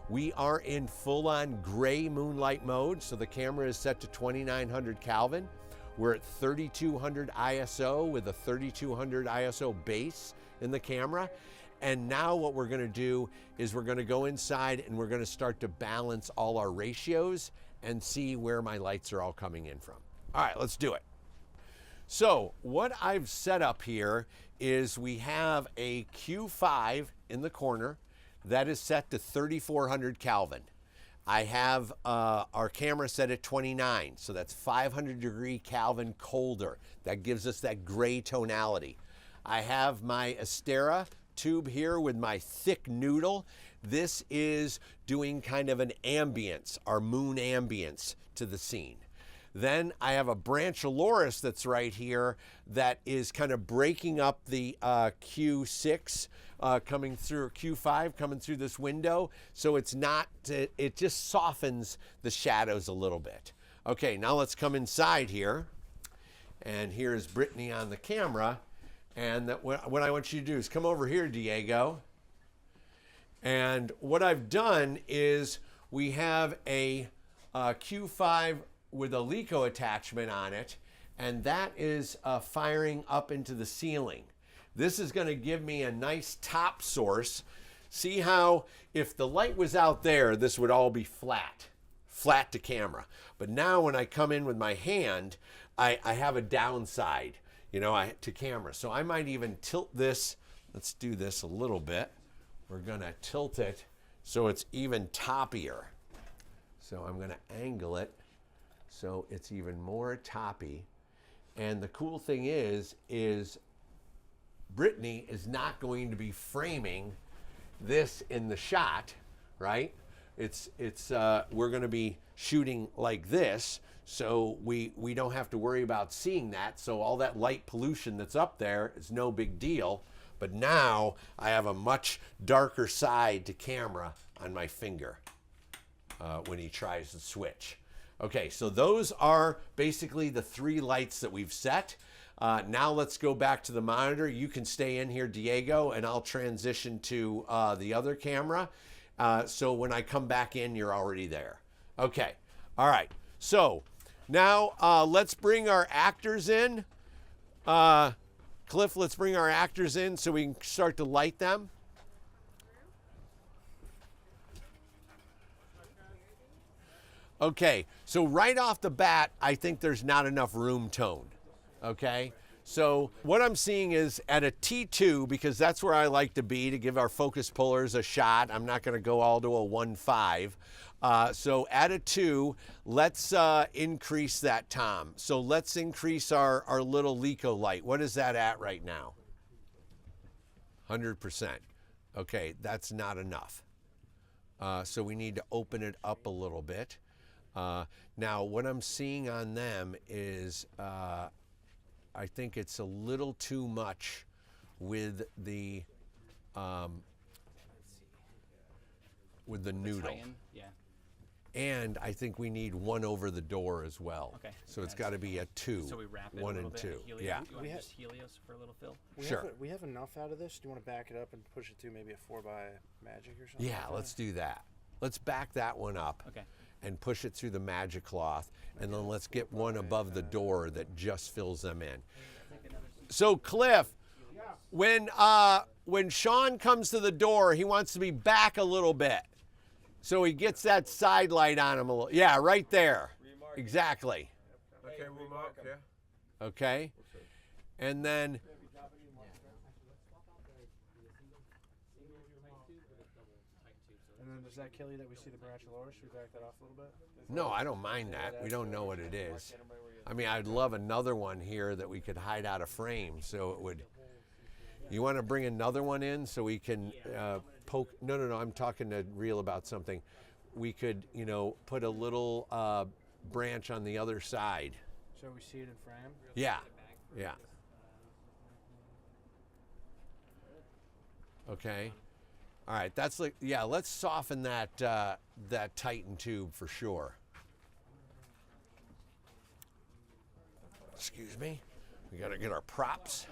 We are in full-on gray moonlight mode, so the camera is set to 2900 Kelvin. We're at 3200 ISO with a 3200 ISO base in the camera. And now what we're gonna do is we're gonna go inside and we're gonna start to balance all our ratios and see where my lights are all coming in from. All right, let's do it. So what I've set up here is we have a Q5 in the corner that is set to 3400 Kelvin. I have our camera set at 29, so that's 500 degree Kelvin colder. That gives us that gray tonality. I have my Astera tube here with my thick noodle. This is doing kind of an ambience, our moon ambience to the scene. Then I have a Branchiloris that's right here that is kind of breaking up the Q6 coming through, Q5 coming through this window. So it's not, it just softens the shadows a little bit. Okay, now let's come inside here. And here's Brittany on the camera. And what I want you to do is come over here, Diego. And what I've done is we have a Q5 with a LECO attachment on it, and that is firing up into the ceiling. This is going to give me a nice top source. See how if the light was out there, this would all be flat to camera. But now when I come in with my hand, I have a downside, you know, to camera. So I might even tilt this. Let's do this a little bit. We're going to tilt it so it's even toppier. So I'm going to angle it so it's even more toppy. And the cool thing is Brittany is not going to be framing this in the shot, right? We're going to be shooting like this, so we don't have to worry about seeing that. So all that light pollution that's up there is no big deal. But now I have a much darker side to camera on my finger when he tries to switch. Okay, so those are basically the three lights that we've set. Now let's go back to the monitor. You can stay in here, Diego, and I'll transition to the other camera. So when I come back in, you're already there. Okay, all right. So now let's bring our actors in. Cliff, let's bring our actors in so we can start to light them. Okay, so right off the bat, I think there's not enough room tone, okay? So what I'm seeing is at a T2, because that's where I like to be to give our focus pullers a shot. I'm not gonna go all to a 1.5. So at a 2, let's increase that, Tom. So let's increase our little LECO light. What is that at right now? 100%. Okay, that's not enough. So we need to open it up a little bit. Now, what I'm seeing on them is I think it's a little too much with the noodle. Yeah. And I think we need one over the door as well. Okay. So it's got to be a 2. So we wrap it 1 a and bit. 2. Helios. Yeah. You want to just Helios for a little fill? Sure. We have enough out of this. Do you want to back it up and push it to maybe a 4x magic or something? Yeah, let's do that. Let's back that one up. Okay. And push it through the magic cloth, and then let's get one above the door that just fills them in. So Cliff, when Sean comes to the door, he wants to be back a little bit, so he gets that side light on him a little. Yeah, right there. Exactly. Okay, we'll mark, yeah. Okay, and then. And then does that kill you that we see the Branchiloris? Should we back that off a little bit? No, I don't mind that. We don't know what it is. I mean, I'd love another one here that we could hide out of frame, so it would. You want to bring another one in so we can poke? No, I'm talking to Riel about something. We could, you know, put a little branch on the other side. So we see it in frame? Yeah, yeah. Okay. All right, that's like, yeah, let's soften that that Titan tube for sure. Excuse me. We gotta get our props.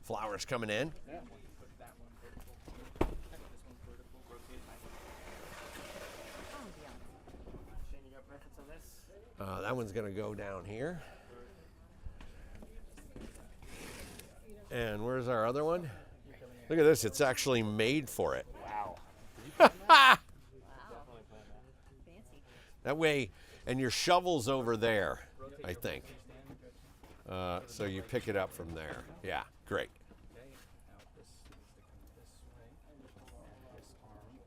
Flowers coming in. That one's gonna go down here. And where's our other one? Look at this, it's actually made for it. Wow. That way, and your shovel's over there, I think. So you pick it up from there. Yeah, great. Okay, now this needs to come this way. This arm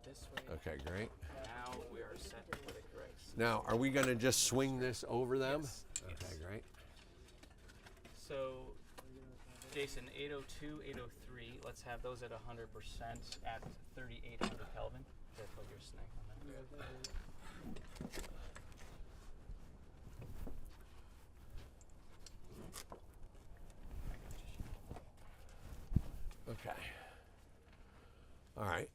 this way. Okay, great. Now we are set for the grace. Now, are we gonna just swing this over them? Yes, Okay, great. So, Jason, 802, 803, let's have those at 100% at 3,800 Kelvin. Careful your snag on that. Okay. All right.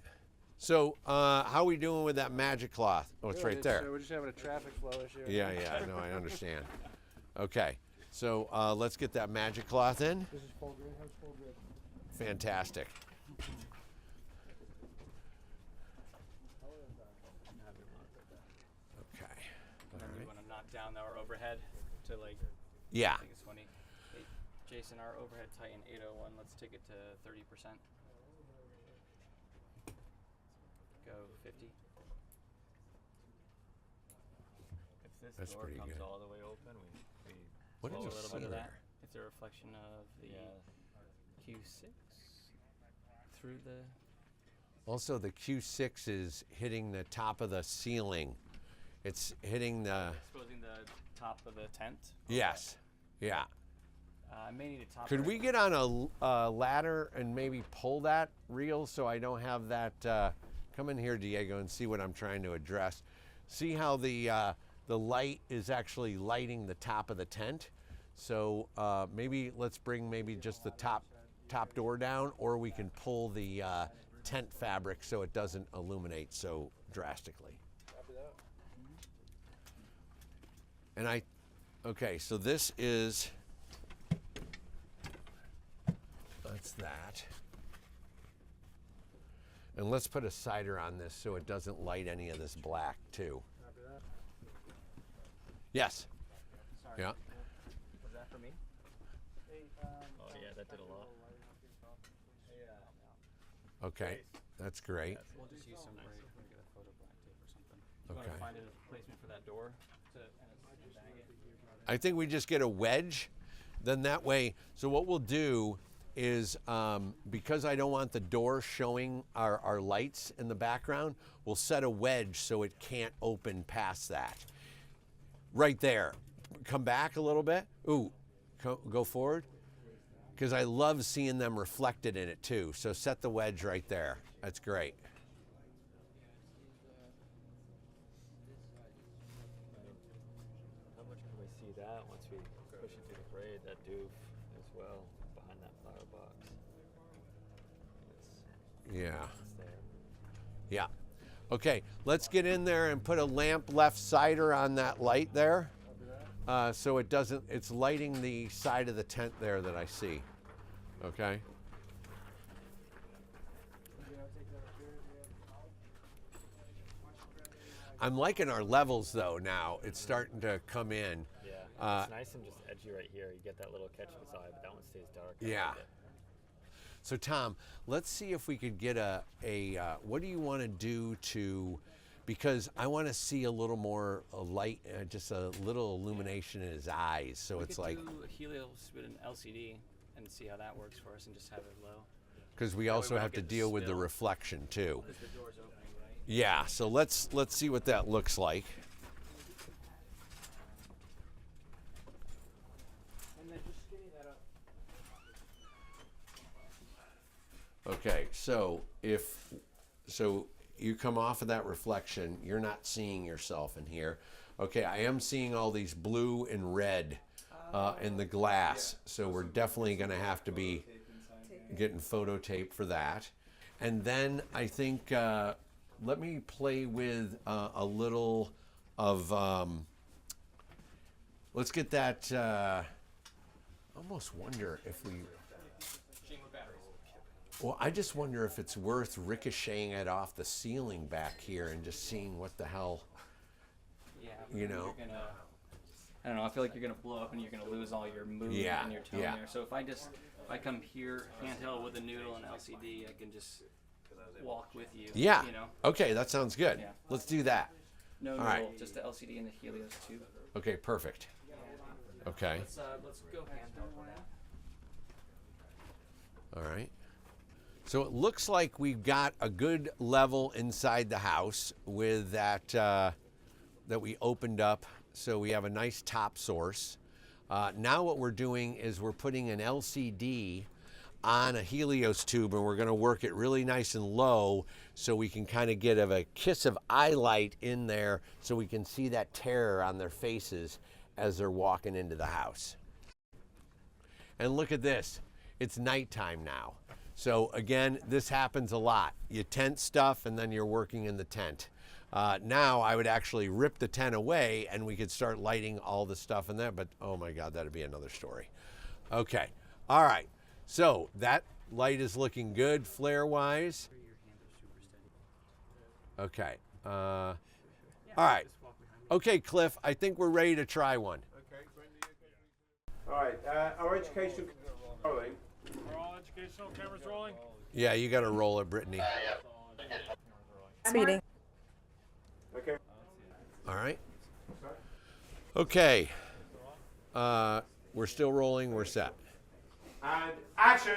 So, how are we doing with that magic cloth? Oh, it's right there. So we're just having a traffic flow issue. Yeah, no, I understand. Okay. So, let's get that magic cloth in. This is full grid. How's full grid? Fantastic. Okay. And then we want to knock down our overhead to like, Yeah. I think it's 20. Hey, Jason, our overhead Titan 801, let's take it to 30%. Go 50. If this That's door pretty comes good. all the way open, we What blow did a you little see bit of there? that. It's a reflection of the Q6 through the. Also, the Q6 is hitting the top of the ceiling. It's hitting the. Exposing the top of the tent. Yes. Yeah. I may need a top. Could we get on a ladder and maybe pull that reel so I don't have that? Come in here, Diego, and see what I'm trying to address. See how the light is actually lighting the top of the tent. So maybe let's bring maybe just the top door down, or we can pull the tent fabric so it doesn't illuminate so drastically. And okay, so this is. That's that. And let's put a cider on this so it doesn't light any of this black too. Yes. Sorry. Yeah. Was that for me? Oh yeah, that did a lot. Okay. That's great. We'll just use some bright. We'll get a photo black tape or something. You want Okay. to find a placement for that door to bang it? I think we just get a wedge. Then that way, so what we'll do is, because I don't want the door showing our lights in the background, we'll set a wedge so it can't open past that. Right there. Come back a little bit. Ooh, go forward. Because I love seeing them reflected in it too. So set the wedge right there. That's great. How much can we see that once we push it through the grade, that doof as well, behind that flower box? Yeah. It's there. Yeah. Okay, let's get in there and put a lamp left cider on that light there. So it doesn't, it's lighting the side of the tent there that I see. Okay? I'm liking our levels though now. It's starting to come in. Yeah, it's nice and just edgy right here. You get that little catch in the eye, but that one stays dark. I Yeah. like it. So Tom, let's see if we could get what do you want to do to, because I want to see a little more light, just a little illumination in his eyes. So it's like, do a Helios with an LCD and see how that works for us and just have it low. because we That way also we have don't to get the deal with the spill. reflection too. Because the door's opening, right? Yeah, so let's see what that looks like. And then just skinny that up. Okay, so so you come off of that reflection, you're not seeing yourself in here. Okay, I am seeing all these blue and red in the glass, so we're definitely going to have to be getting photo tape for that. And then I think let me play with a little of. Let's get that. I almost wonder if we. Well, I just wonder if it's worth ricocheting it off the ceiling back here and just seeing what the hell you know. You're gonna, I don't know. I feel like you're gonna blow up and you're gonna lose all your mood Yeah, and your tone yeah. there. So if I come here handheld with a noodle and LCD, I can just walk with you. Yeah. You know. Okay, that sounds good. Yeah. Let's do that. No All noodle, right. just the LCD and the Helios tube. Okay, perfect. Okay. Let's go handheld with that. All right. So it looks like we've got a good level inside the house with that that we opened up. So we have a nice top source. Now what we're doing is we're putting an LCD on a Helios tube, and we're going to work it really nice and low so we can kind of get a kiss of eye light in there so we can see that terror on their faces as they're walking into the house. And look at this. It's nighttime now. So again, this happens a lot. You tent stuff and then you're working in the tent. Now I would actually rip the tent away and we could start lighting all the stuff in there, but oh my God, that'd be another story. Okay, all right. So that light is looking good flare-wise. Okay, all right. Okay, Cliff, I think we're ready to try one. Okay, Brendan. All right, our education rolling. Are all educational cameras rolling? Yeah, you gotta roll it, Brittany. Speeding. Okay. All right. Okay. We're still rolling, we're set. And action.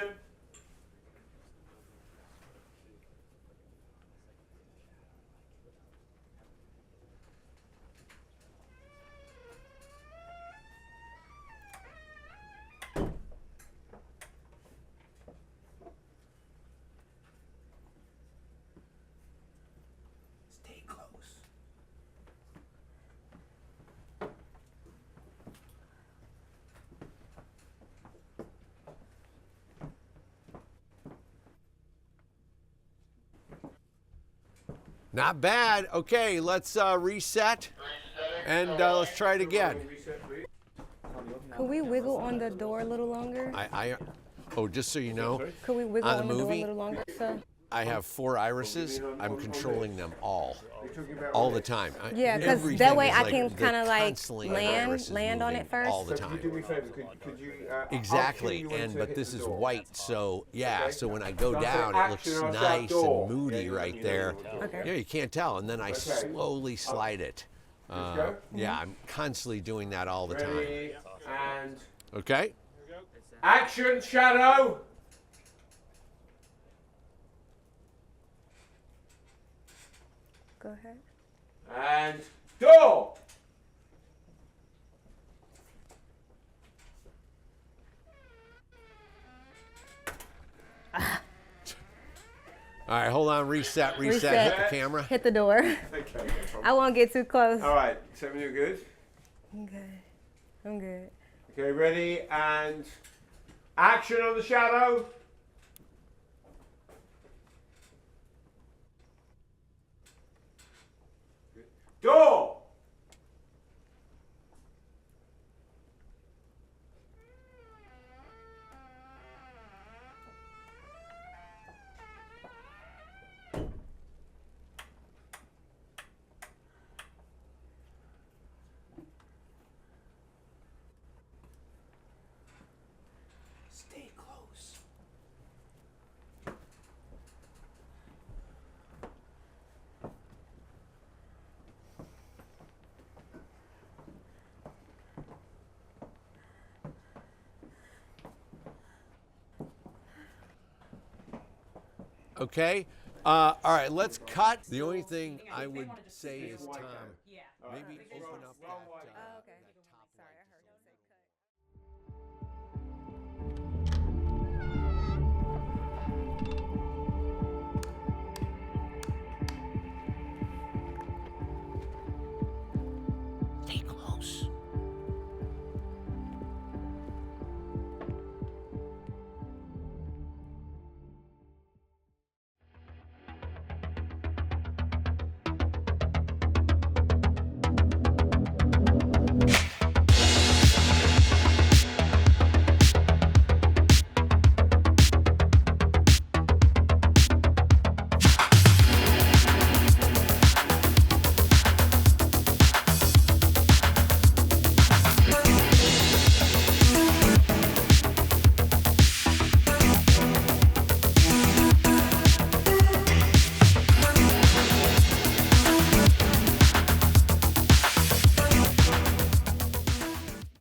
Stay close. Not bad. Okay, let's reset and let's try it again. Reset, please. Could we wiggle on the door a little longer? Oh, just so you know, Could we wiggle on the on the door a movie? little longer, sir? I have 4 irises. I'm controlling them all You're talking about the time. Yeah, 'cause Everything that way is I like can they're kinda, like, constantly irises land on moving it first. all the So could you time. do me a favor? Could you Exactly, I'll cue you when to but hit this the is door. white, so yeah, Okay. so when I go So I'll say down, it looks action, I'll shout nice door. and moody Yeah, right you there. know what Okay. Yeah, you can't tell, and then I Okay. slowly slide it. Let's go. Yeah, I'm constantly doing that all the time. Ready, and Okay? action, shadow. Go ahead. And door. All right, hold on, reset, hit Reset. the camera. Hit the door. Okay, no problem. I won't get too close. All right, tell me you're good. Okay. I'm good. Okay, ready, and action on the shadow. Door. Stay close. Okay. All right, let's cut. The only thing I would say is, Tom, maybe open up that. Oh, okay.